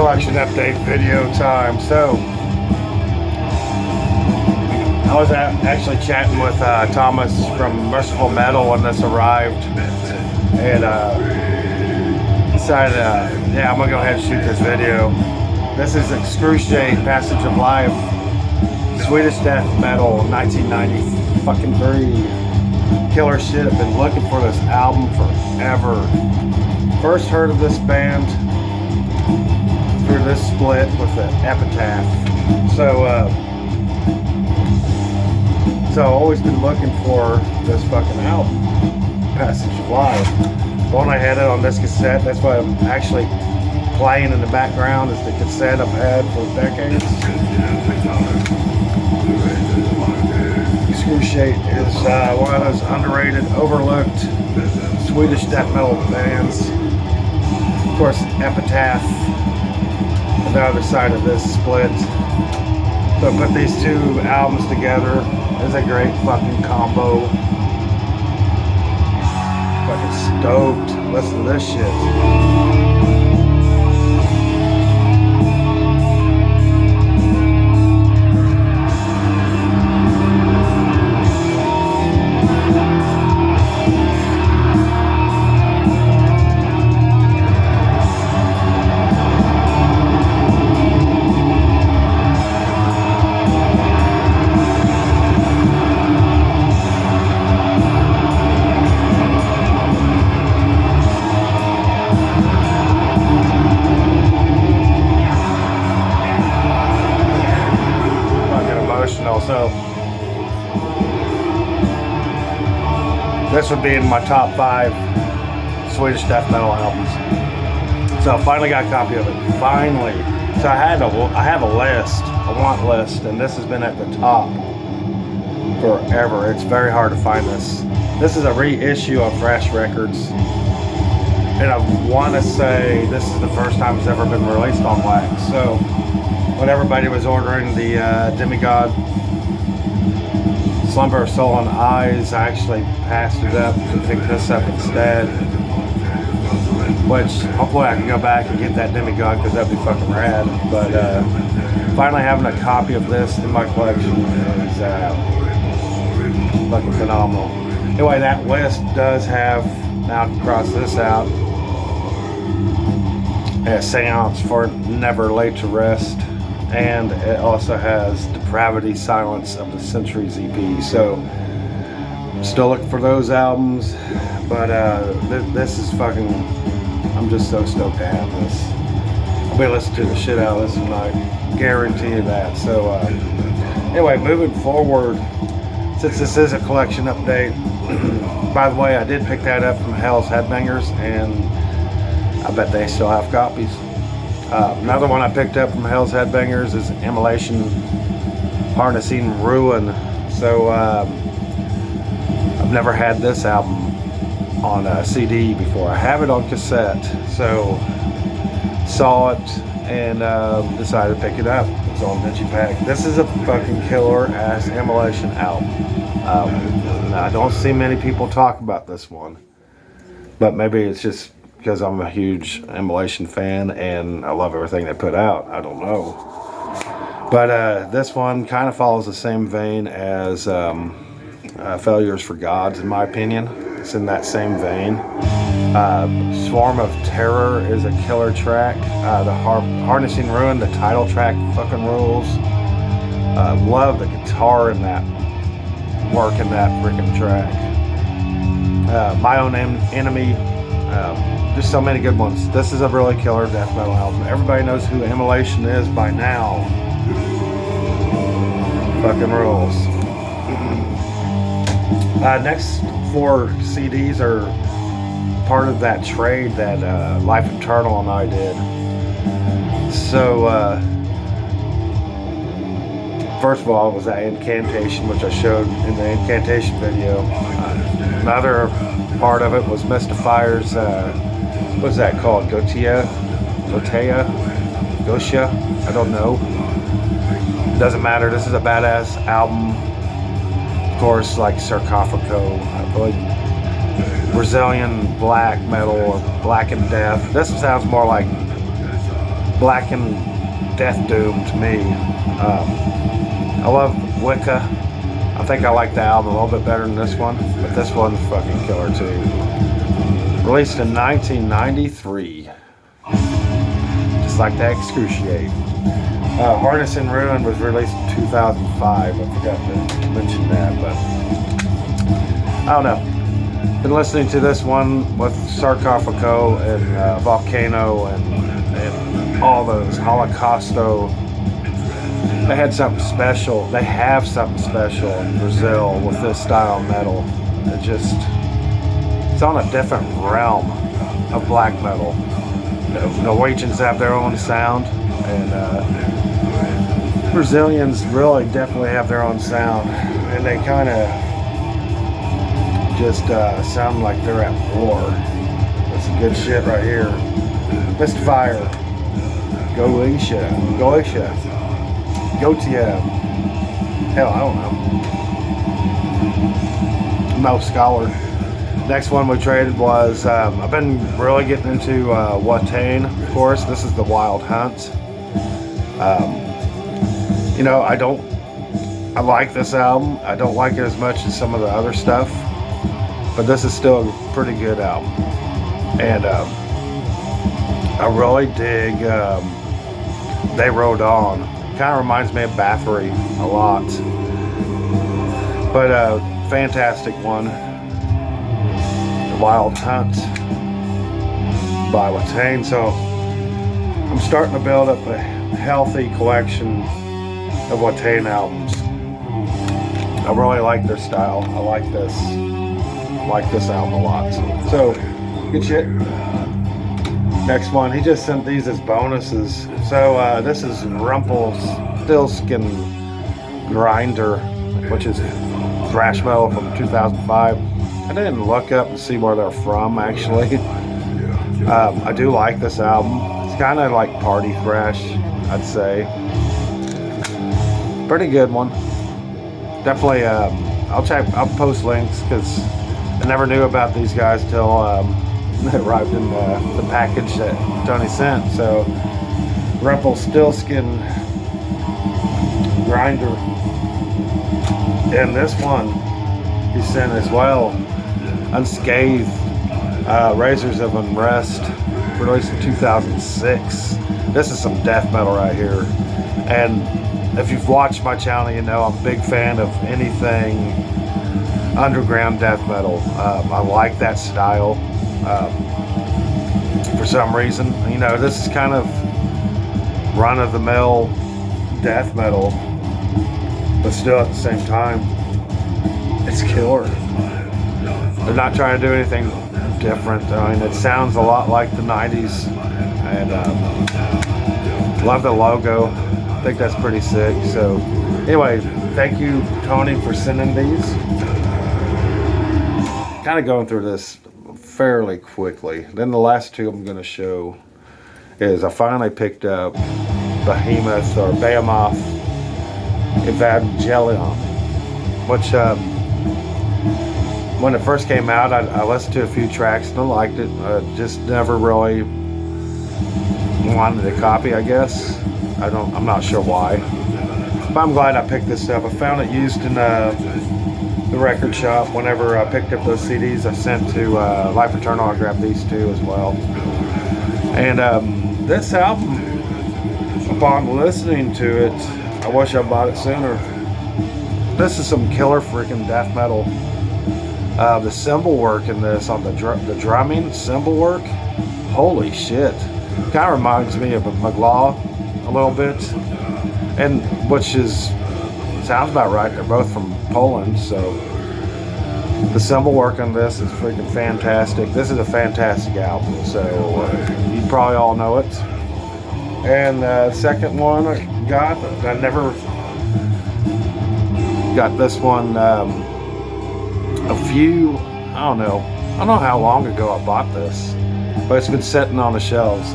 collection update video time. So I was actually chatting with Thomas from Merciful Metal when this arrived, and decided, yeah, I'm gonna go ahead and shoot this video. This is Excrutiating, Passage of Life, Swedish death metal, 1993. Killer shit. I've been looking for this album forever. First heard of this band through this split with the Epitaph. So I've always been looking for this fucking album, Passage of Life. The one I had it on this cassette. That's what I'm actually playing in the background, is the cassette I've had for decades. Excrutiate is one of those underrated, overlooked Swedish death metal bands. Of course, Epitaph on the other side of this split. So put these two albums together is a great fucking combo. Fucking stoked. Listen to this shit. So this would be in my top 5 Swedish death metal albums. So I finally got a copy of it. Finally. So I have a list, a want list, and this has been at the top forever. It's very hard to find this. This is a reissue of Fresh Records, and I want to say this is the first time it's ever been released on wax. So when everybody was ordering the Demigod Slumber of Soul and Eyes, I actually passed it up to pick this up instead. Which hopefully I can go back and get that Demigod, because that'd be fucking rad. But finally having a copy of this in my collection is fucking phenomenal. Anyway, that list does have, now I can cross this out, a Seance for Never Laid to Rest. And it also has Depravity, Silence of the Centuries EP. So I'm still looking for those albums, but this is fucking, I'm just so stoked to have this. I'll be listening to the shit out of this tonight, guarantee you that. So anyway, moving forward, since this is a collection update, by the way, I did pick that up from Hell's Headbangers, and I bet they still have copies. Another one I picked up from Hell's Headbangers is Immolation Harnessing Ruin. So I've never had this album on a CD before. I have it on cassette, so saw it and decided to pick it up. It's on Digipack. This is a fucking killer ass Immolation album. I don't see many people talk about this one, but maybe it's just because I'm a huge Immolation fan and I love everything they put out. I don't know. But this one kind of follows the same vein as Failures for Gods, in my opinion. It's in that same vein. Swarm of Terror is a killer track. The Harnessing Ruin, the title track, fucking rules. Love the guitar in that, work in that freaking track. My Own Enemy. Just so many good ones. This is a really killer death metal album. Everybody knows who Immolation is by now. Fucking rules. Next 4 CDs are part of that trade that Life Eternal and I did. So first of all, it was that Incantation, which I showed in the Incantation video. Another part of it was Mystifier's, what's that called? Gotia? I don't know. It doesn't matter. This is a badass album. Of course, like Sarcophago, like Brazilian black metal or Black and Death. This sounds more like black and death doom to me. I love Wicca. I think I like the album a little bit better than this one, but this one's fucking killer too. Released in 1993. Just like the Excrutiating. Harness in Ruin was released in 2005. I forgot to mention that, but I don't know. Been listening to this one with Sarcophago and Volcano and all those Holocausto. They had something special. They have something special in Brazil with this style of metal. It's on a different realm of black metal. The Norwegians have their own sound, and Brazilians really definitely have their own sound, and they kind of just sound like they're at war. That's some good shit right here. Mr. Fire, Goetia, Gotia. Hell, I don't know. I'm no scholar. Next one we traded was, I've been really getting into Watain, of course. This is the Wild Hunt. You know, I like this album. I don't like it as much as some of the other stuff, but this is still a pretty good album. And I really dig They Rode On. Kind of reminds me of Bathory a lot, but fantastic one. The Wild Hunt by Watain. So I'm starting to build up a healthy collection of Watain albums. I really like their style. I like this album a lot. So good shit. Next one, he just sent these as bonuses. So this is Rumpelstiltskin Grinder, which is thrash metal from 2005. I didn't look up to see where they're from, actually. I do like this album. It's kind of like party thrash, I'd say. Pretty good one. Definitely, I'll post links, because I never knew about these guys till it arrived in the package that Tony sent. So Rumpelstiltskin Grinder, and this one he sent as well, Unscathed, Razors of Unrest, released in 2006. This is some death metal right here, and if you've watched my channel, you know I'm a big fan of anything underground death metal. I like that style. For some reason, you know, this is kind of run-of-the-mill death metal, but still at the same time, it's killer. They're not trying to do anything different. I mean, it sounds a lot like the 90s, and love the logo. I think that's pretty sick. So anyway, thank you, Tony, for sending these. Kind of going through this fairly quickly. Then the last two I'm going to show is I finally picked up Behemoth Evangelion, which when it first came out, I listened to a few tracks and I liked it. Just never really wanted a copy, I guess. I'm not sure why, but I'm glad I picked this up. I found it used in the record shop. Whenever I picked up those CDs I sent to Life Eternal, I grabbed these two as well. And this album, upon listening to it, I wish I bought it sooner. This is some killer freaking death metal. The cymbal work in this, on the drumming cymbal work, holy shit. Kind of reminds me of a McLaw a little bit, and which is sounds about right. They're both from Poland, so the cymbal work on this is freaking fantastic. This is a fantastic album, so you probably all know it. And the second one I got, I never got this one a few, I don't know how long ago I bought this, but it's been sitting on the shelves.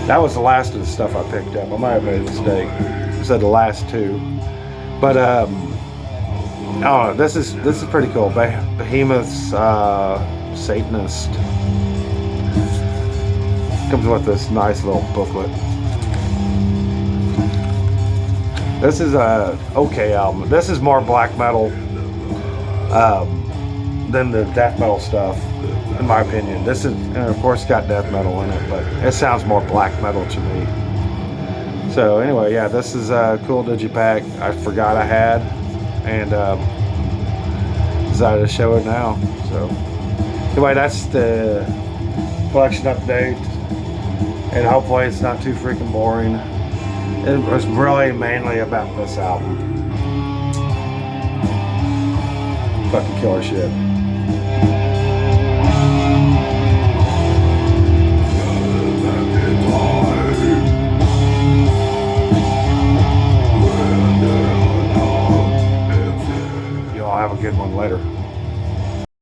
That was the last of the stuff I picked up. I might have made a mistake. I said the last two. But I don't know, this is pretty cool. Behemoth's Satanist. Comes with this nice little booklet. This is a okay album. This is more black metal than the death metal stuff, in my opinion. This is, and of course, got death metal in it, but it sounds more black metal to me. So anyway, yeah, this is a cool digipack I forgot I had, and decided to show it now. So anyway, that's the collection update, and hopefully it's not too freaking boring. It was really mainly about this album. Fucking killer shit. Y'all have a good one later.